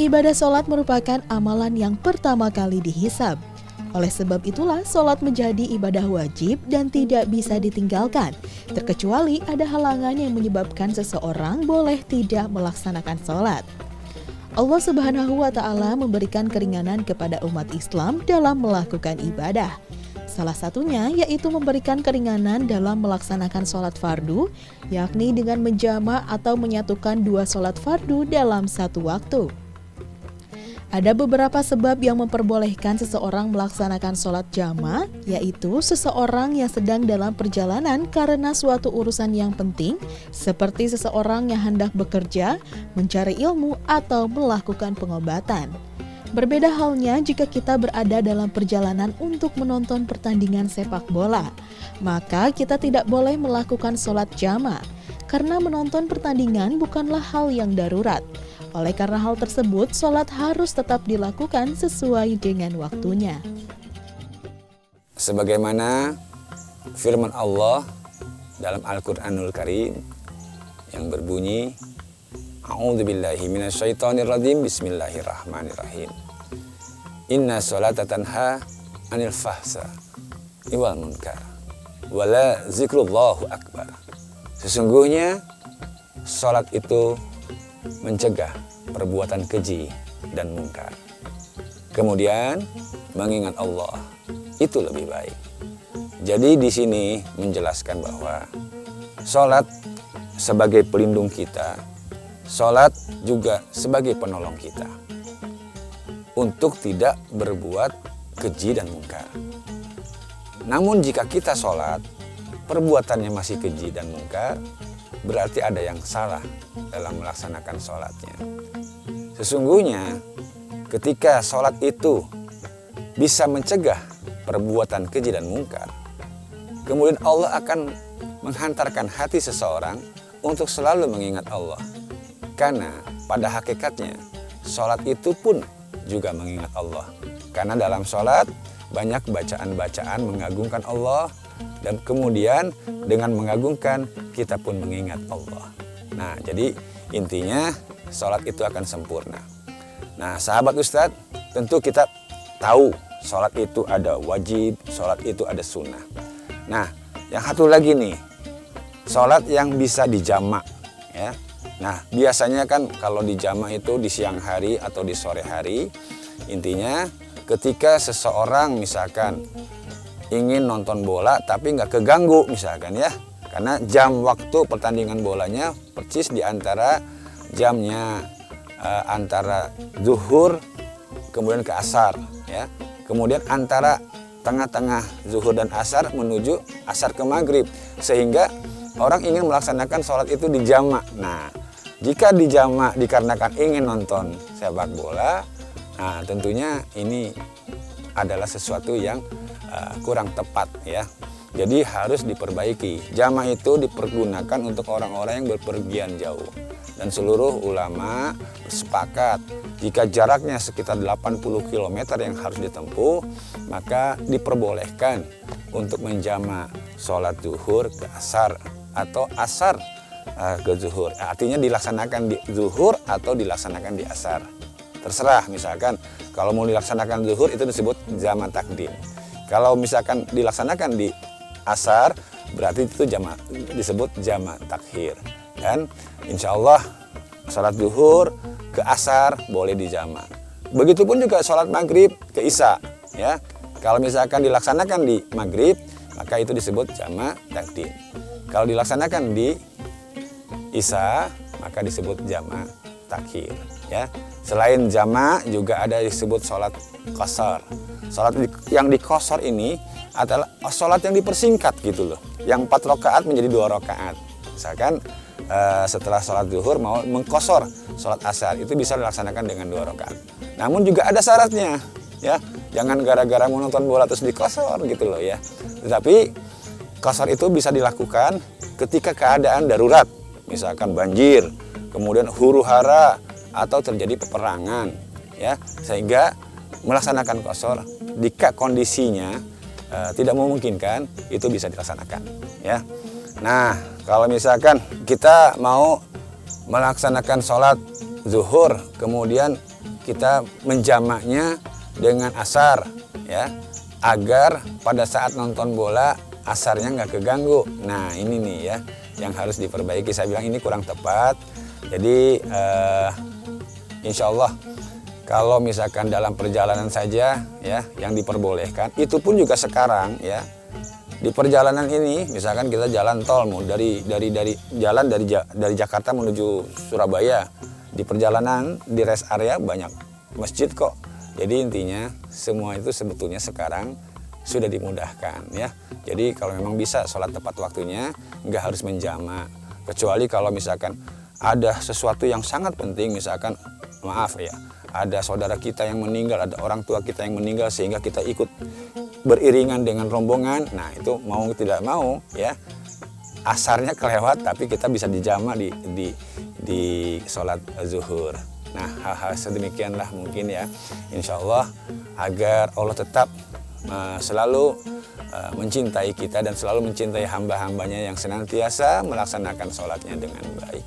Ibadah sholat merupakan amalan yang pertama kali dihisab. Oleh sebab itulah, sholat menjadi ibadah wajib dan tidak bisa ditinggalkan, terkecuali ada halangan yang menyebabkan seseorang boleh tidak melaksanakan sholat. Allah Subhanahu wa Ta'ala memberikan keringanan kepada umat Islam dalam melakukan ibadah. Salah satunya yaitu memberikan keringanan dalam melaksanakan sholat fardu, yakni dengan menjamak atau menyatukan dua sholat fardu dalam satu waktu. Ada beberapa sebab yang memperbolehkan seseorang melaksanakan sholat jamak, yaitu seseorang yang sedang dalam perjalanan karena suatu urusan yang penting, seperti seseorang yang hendak bekerja, mencari ilmu, atau melakukan pengobatan. Berbeda halnya jika kita berada dalam perjalanan untuk menonton pertandingan sepak bola, maka kita tidak boleh melakukan sholat jamak, karena menonton pertandingan bukanlah hal yang darurat. Oleh karena hal tersebut, sholat harus tetap dilakukan sesuai dengan waktunya. Sebagaimana firman Allah dalam Al-Quranul Karim yang berbunyi, A'udzubillahi minasyaitonirrajim, Bismillahirrahmanirrahim. Inna sholata tanha anil fahsa wal munkar wala zikrullahu akbar. Sesungguhnya sholat itu mencegah perbuatan keji dan mungkar. Kemudian mengingat Allah itu lebih baik. Jadi di sini menjelaskan bahwa sholat sebagai pelindung kita, sholat juga sebagai penolong kita untuk tidak berbuat keji dan mungkar. Namun jika kita sholat, perbuatannya masih keji dan mungkar, berarti ada yang salah dalam melaksanakan sholatnya. Sesungguhnya ketika sholat itu bisa mencegah perbuatan keji dan mungkar, kemudian Allah akan menghantarkan hati seseorang untuk selalu mengingat Allah. Karena pada hakikatnya sholat itu pun juga mengingat Allah. Karena dalam sholat banyak bacaan-bacaan mengagungkan Allah, dan kemudian dengan mengagungkan kita pun mengingat Allah. Nah, jadi intinya sholat itu akan sempurna. Nah, sahabat Ustadz, tentu kita tahu sholat itu ada wajib, sholat itu ada sunnah. Nah, yang satu lagi nih, sholat yang bisa dijamak, ya. Nah, biasanya kan kalau dijamak itu di siang hari atau di sore hari. Intinya ketika seseorang misalkan ingin nonton bola tapi nggak keganggu misalkan ya, karena jam waktu pertandingan bolanya persis di antara jamnya antara zuhur kemudian ke asar ya, kemudian antara tengah-tengah zuhur dan asar menuju asar ke maghrib, sehingga orang ingin melaksanakan sholat itu di jamak. Nah, jika di jamak dikarenakan ingin nonton sepak bola, nah tentunya ini adalah sesuatu yang kurang tepat ya. Jadi harus diperbaiki. Jamak itu dipergunakan untuk orang-orang yang berpergian jauh. Dan seluruh ulama sepakat jika jaraknya sekitar 80 km yang harus ditempuh, maka diperbolehkan untuk menjamak sholat zuhur ke asar atau asar ke zuhur. Artinya dilaksanakan di zuhur atau dilaksanakan di asar. Terserah, misalkan kalau mau dilaksanakan zuhur itu disebut jamak takdim. Kalau misalkan dilaksanakan di asar, berarti itu disebut jamak takhir. Dan insya Allah sholat zuhur ke asar boleh dijamak. Begitupun juga sholat maghrib ke isya. Ya, kalau misalkan dilaksanakan di maghrib, maka itu disebut jamak takdim. Kalau dilaksanakan di isya, maka disebut jamak takhir. Ya, selain jamak juga ada disebut sholat qasar. Sholat yang dikosor ini adalah sholat yang dipersingkat gitu loh. Yang 4 rakaat menjadi 2 rakaat. Misalkan setelah sholat zuhur mau mengkosor sholat asar, itu bisa dilaksanakan dengan 2 rakaat. Namun juga ada syaratnya, ya. Jangan gara-gara mau nonton bola terus dikosor gitu loh ya. Tetapi kosor itu bisa dilakukan ketika keadaan darurat, misalkan banjir, kemudian huru-hara atau terjadi peperangan, ya, sehingga melaksanakan kosor jika kondisinya tidak memungkinkan, itu bisa dilaksanakan ya. Nah, kalau misalkan kita mau melaksanakan sholat zuhur kemudian kita menjamaknya dengan asar, ya, agar pada saat nonton bola asarnya nggak keganggu. Nah ini nih ya yang harus diperbaiki. Saya bilang ini kurang tepat. Jadi insya Allah kalau misalkan dalam perjalanan saja ya yang diperbolehkan, itu pun juga sekarang ya di perjalanan ini, misalkan kita jalan tol mau dari Jakarta menuju Surabaya, di perjalanan di rest area banyak masjid kok. Jadi intinya semua itu sebetulnya sekarang sudah dimudahkan ya. Jadi kalau memang bisa sholat tepat waktunya, nggak harus menjamak. Kecuali kalau misalkan ada sesuatu yang sangat penting, misalkan maaf ya, ada saudara kita yang meninggal, ada orang tua kita yang meninggal sehingga kita ikut beriringan dengan rombongan. Nah itu mau tidak mau ya asarnya kelewat, tapi kita bisa dijamak di sholat zuhur. Nah hal-hal sedemikianlah mungkin ya, insya Allah agar Allah tetap selalu mencintai kita dan selalu mencintai hamba-hambanya yang senantiasa melaksanakan sholatnya dengan baik.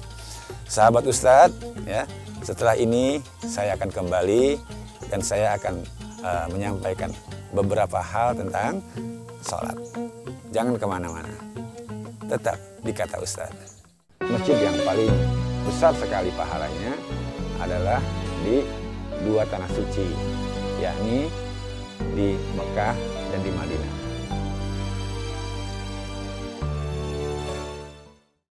Sahabat Ustadz ya, setelah ini saya akan kembali dan saya akan menyampaikan beberapa hal tentang sholat. Jangan kemana-mana, tetap di Kata Ustadz. Masjid yang paling besar sekali pahalanya adalah di dua tanah suci, yakni di Mekah dan di Madinah.